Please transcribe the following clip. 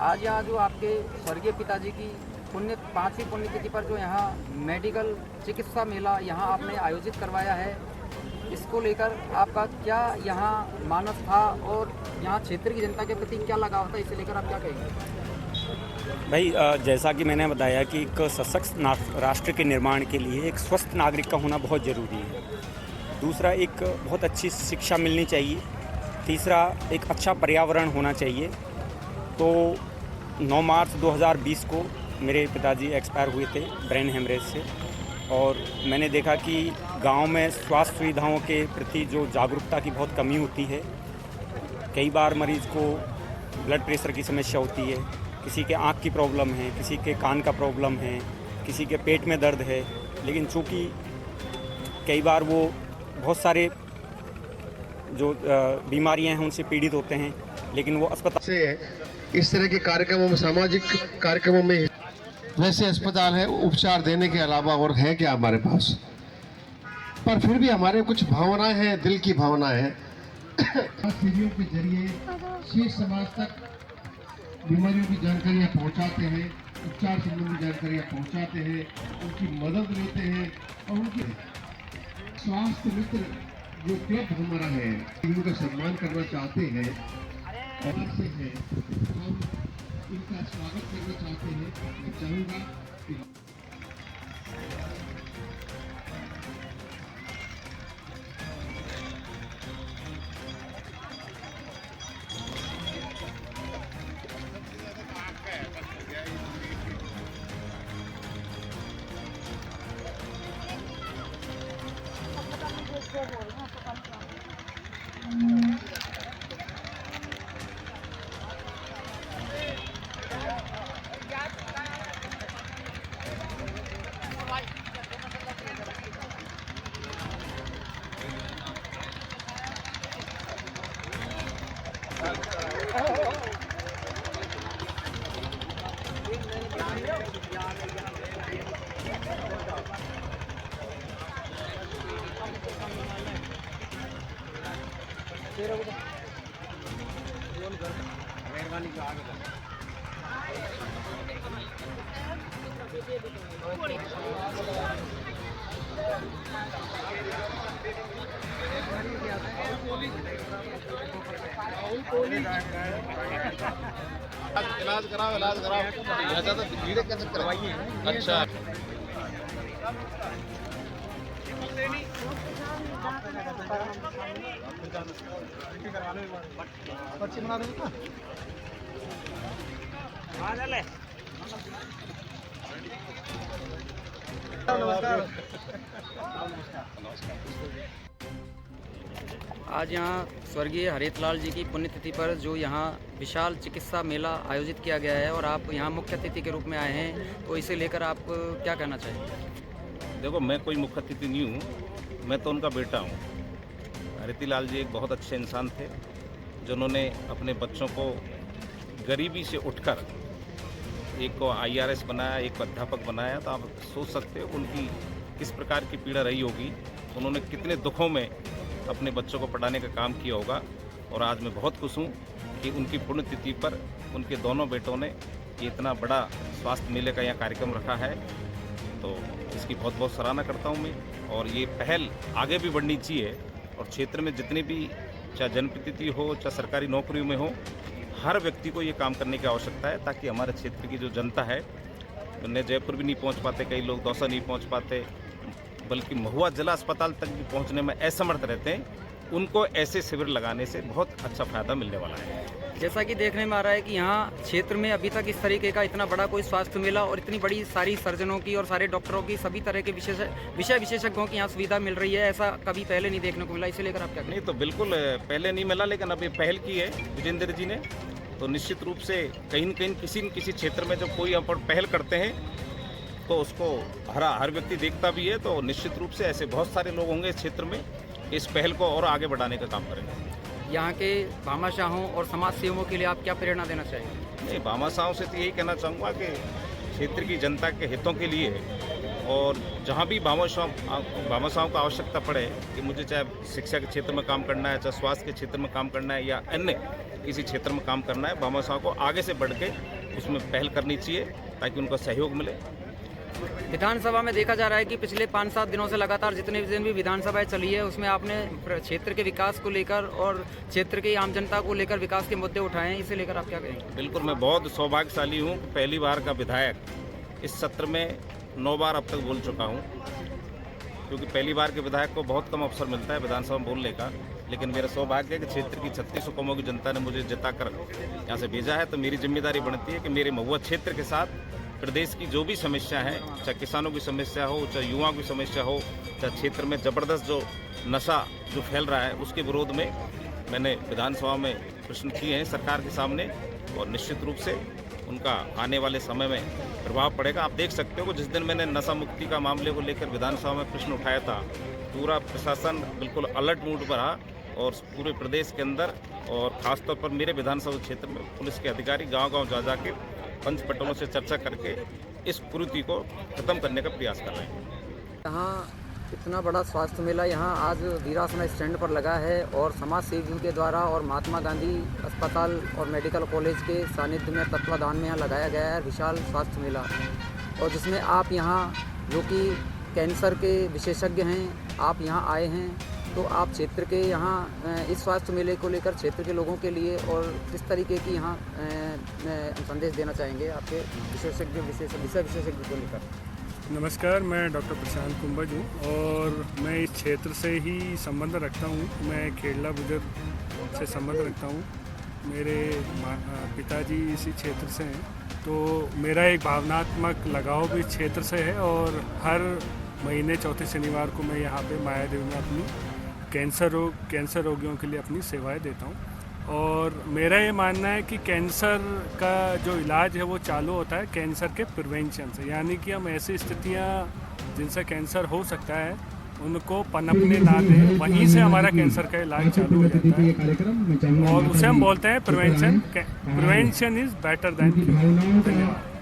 आज यहाँ जो आपके स्वर्गीय पिताजी की पाँचवीं पुण्यतिथि पर जो यहाँ मेडिकल चिकित्सा मेला यहाँ आपने आयोजित करवाया है, इसको लेकर आपका क्या यहाँ मानस था और यहाँ क्षेत्र की जनता के प्रति क्या लगाव था, इसे लेकर आप क्या कहेंगे? भाई, जैसा कि मैंने बताया कि एक सशक्त राष्ट्र के निर्माण के लिए एक स्वस्थ नागरिक का होना बहुत ज़रूरी है। दूसरा, एक बहुत अच्छी शिक्षा मिलनी चाहिए। तीसरा, एक अच्छा पर्यावरण होना चाहिए। तो 9 मार्च 2020 को मेरे पिताजी एक्सपायर हुए थे ब्रेन हेमरेज से, और मैंने देखा कि गांव में स्वास्थ्य सुविधाओं के प्रति जो जागरूकता की बहुत कमी होती है। कई बार मरीज़ को ब्लड प्रेशर की समस्या होती है, किसी के आँख की प्रॉब्लम है, किसी के कान का प्रॉब्लम है, किसी के पेट में दर्द है, लेकिन चूँकि कई बार वो बहुत सारे जो बीमारियां हैं उनसे पीड़ित होते हैं, लेकिन वो अस्पताल से इस तरह के कार्यक्रमों में, सामाजिक कार्यक्रमों में, वैसे अस्पताल है उपचार देने के अलावा और है क्या हमारे पास? पर फिर भी हमारे कुछ भावनाएं हैं, दिल की भावनाएं हैं। सीढ़ियों के जरिए शीर्ष समाज तक बीमारियों की जानकारियां पहुंचाते हैं, उपचार संबंधी जानकारियां पहुंचाते हैं, उनकी मदद लेते हैं और उनके स्वास्थ्य मित्र जो क्लब हमारा है उनका सम्मान करना चाहते हैं और से है हम इनका स्वागत करना चाहते हैं। मैं चाहूँगा कि इलाज कराओ तो धीरे कैसे करवाइए। अच्छा, पर्ची बना दो ना। आज यहाँ स्वर्गीय हरितलाल जी की पुण्यतिथि पर जो यहाँ विशाल चिकित्सा मेला आयोजित किया गया है और आप यहाँ मुख्य अतिथि के रूप में आए हैं, तो इसे लेकर आप क्या कहना चाहेंगे? देखो, मैं कोई मुख्य अतिथि नहीं हूँ, मैं तो उनका बेटा हूँ। हरितलाल जी एक बहुत अच्छे इंसान थे जिन्होंने अपने बच्चों को गरीबी से उठकर एक को IRS बनाया, एक को अध्यापक बनाया। तो आप सोच सकते हो उनकी किस प्रकार की पीड़ा रही होगी, उन्होंने कितने दुखों में अपने बच्चों को पढ़ाने का काम किया होगा। और आज मैं बहुत खुश हूँ कि उनकी पुण्यतिथि पर उनके दोनों बेटों ने ये इतना बड़ा स्वास्थ्य मेले का यहाँ कार्यक्रम रखा है। तो इसकी बहुत बहुत सराहना करता हूँ मैं, और ये पहल आगे भी बढ़नी चाहिए। और क्षेत्र में जितने भी, चाहे जनप्रतिनिधि हो, चाहे सरकारी नौकरियों में हो, हर व्यक्ति को ये काम करने की आवश्यकता है, ताकि हमारे क्षेत्र की जो जनता है, उन्हें जयपुर भी नहीं पहुँच पाते, कई लोग दौसा नहीं पहुँच पाते, बल्कि महुआ जिला अस्पताल तक भी पहुंचने में असमर्थ रहते हैं, उनको ऐसे शिविर लगाने से बहुत अच्छा फायदा मिलने वाला है। जैसा कि देखने में आ रहा है कि यहाँ क्षेत्र में अभी तक इस तरीके का इतना बड़ा कोई स्वास्थ्य मेला और इतनी बड़ी सारी सर्जनों की और सारे डॉक्टरों की, सभी तरह के विषय विशेषज्ञों की यहाँ सुविधा मिल रही है, ऐसा कभी पहले नहीं देखने को मिला। इसे लेकर आप क्या? नहीं, तो बिल्कुल पहले नहीं मिला, लेकिन अब ये पहल की है विजेंद्र जी ने। तो निश्चित रूप से कहीं न कहीं किसी न किसी क्षेत्र में जब कोई अपन पहल करते हैं तो उसको हर व्यक्ति देखता भी है। तो निश्चित रूप से ऐसे बहुत सारे लोग होंगे इस क्षेत्र में, इस पहल को और आगे बढ़ाने का काम करेंगे। यहाँ के भामाशाहों और समाज सेवकों के लिए आप क्या प्रेरणा देना चाहेंगे? नहीं, भामाशाहों से तो यही कहना चाहूँगा कि क्षेत्र की जनता के हितों के लिए, और जहाँ भी भामाशाहों को आवश्यकता पड़े कि मुझे चाहे शिक्षा के क्षेत्र में काम करना है, चाहे स्वास्थ्य के क्षेत्र में काम करना है, या अन्य किसी क्षेत्र में काम करना है, भामाशाहों को आगे से बढ़ के उसमें पहल करनी चाहिए ताकि उनको सहयोग मिले। विधानसभा में देखा जा रहा है कि पिछले 5-7 दिनों से लगातार जितने दिन भी विधानसभाएं चली है उसमें आपने क्षेत्र के विकास को लेकर और क्षेत्र की आम जनता को लेकर विकास के मुद्दे उठाए हैं, इसे लेकर आप क्या कहेंगे? बिल्कुल, मैं बहुत सौभाग्यशाली हूँ कि पहली बार का विधायक इस सत्र में 9 बार अब तक बोल चुका हूँ, क्योंकि पहली बार के विधायक को बहुत कम अवसर मिलता है विधानसभा में बोलने का। लेकिन मेरा सौभाग्य है कि क्षेत्र की 3600 कौमों की जनता ने मुझे जिताकर यहाँ से भेजा है, तो मेरी जिम्मेदारी बनती है कि मेरे महुआ क्षेत्र के साथ प्रदेश की जो भी समस्या है, चाहे किसानों की समस्या हो, चाहे युवाओं की समस्या हो, चाहे क्षेत्र में ज़बरदस्त जो नशा जो फैल रहा है उसके विरोध में मैंने विधानसभा में प्रश्न किए हैं सरकार के सामने, और निश्चित रूप से उनका आने वाले समय में प्रभाव पड़ेगा। आप देख सकते हो कि जिस दिन मैंने नशा मुक्ति का मामले को लेकर विधानसभा में प्रश्न उठाया था, पूरा प्रशासन बिल्कुल अलर्ट मूड पर रहा, और पूरे प्रदेश के अंदर और ख़ासतौर पर मेरे विधानसभा क्षेत्र में पुलिस के अधिकारी गांव-गांव जा के पंचपटलों से चर्चा करके इस कुरीति को खत्म करने का प्रयास कर रहे हैं। यहाँ इतना बड़ा स्वास्थ्य मेला यहाँ आज वीरासना स्टैंड पर लगा है और समाज सेवियों के द्वारा और महात्मा गांधी अस्पताल और मेडिकल कॉलेज के सानिध्य में तत्वाधान में यहाँ लगाया गया है विशाल स्वास्थ्य मेला, और जिसमें आप यहाँ जो कि कैंसर के विशेषज्ञ हैं, आप यहाँ आए हैं, तो आप क्षेत्र के यहाँ इस स्वास्थ्य मेले को लेकर क्षेत्र के लोगों के लिए और किस तरीके की यहाँ संदेश देना चाहेंगे आपके विषय विशेषज्ञ को लेकर? नमस्कार, मैं डॉक्टर प्रशांत कुंभज हूँ और मैं इस क्षेत्र से ही संबंध रखता हूँ। मैं खेड़ला बुजुर्ग से संबंध रखता हूँ। मेरे पिताजी इसी क्षेत्र से हैं, तो मेरा एक भावनात्मक लगाव भी इस क्षेत्र से है, और हर महीने चौथे शनिवार को मैं यहाँ पे माया देवी में अपनी कैंसर रोगियों के लिए अपनी सेवाएं देता हूँ। और मेरा ये मानना है कि कैंसर का जो इलाज है वो चालू होता है कैंसर के प्रिवेंशन से, यानी कि हम ऐसी स्थितियाँ जिनसे कैंसर हो सकता है उनको पनपने ना दें, वहीं से हमारा कैंसर का इलाज चालू हो जाता है, और उसे हम बोलते हैं prevention. Prevention is better than cure. धन्यवाद।